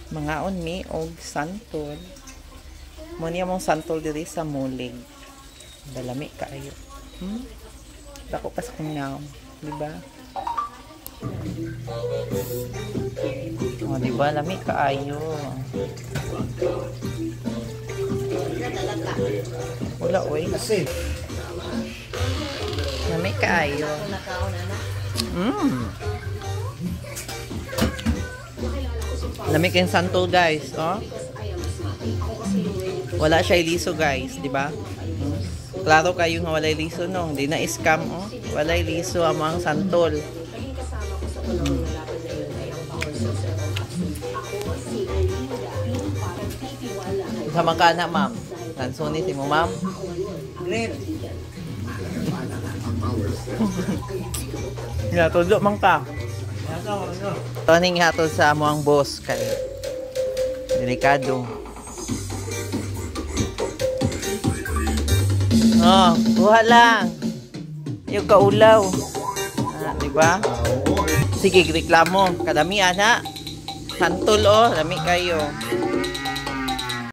Mangaon mi og santol. Mo niya mong santol diri sa mulig. Dalami kaayo. Dako pas kung naw, di ba? Oh, di ba lami kaayo. Wala oy. Lami kaayo. Lami kayong santol guys, oh. Wala siya liso guys, di ba? Klaro kayo nga walay liso no, hindi na scam oh. Walay liso ang mga santol. Sama ka na ma'am. Tansuni si mo ma'am. Ya, tudlo man ka. Taning hatod sa amo ang boss kay delikado. Oh, kuha lang. Yung kaulaw. Di ba? Sige, reklamo. Kadami ana. Santol oh, dami kayo.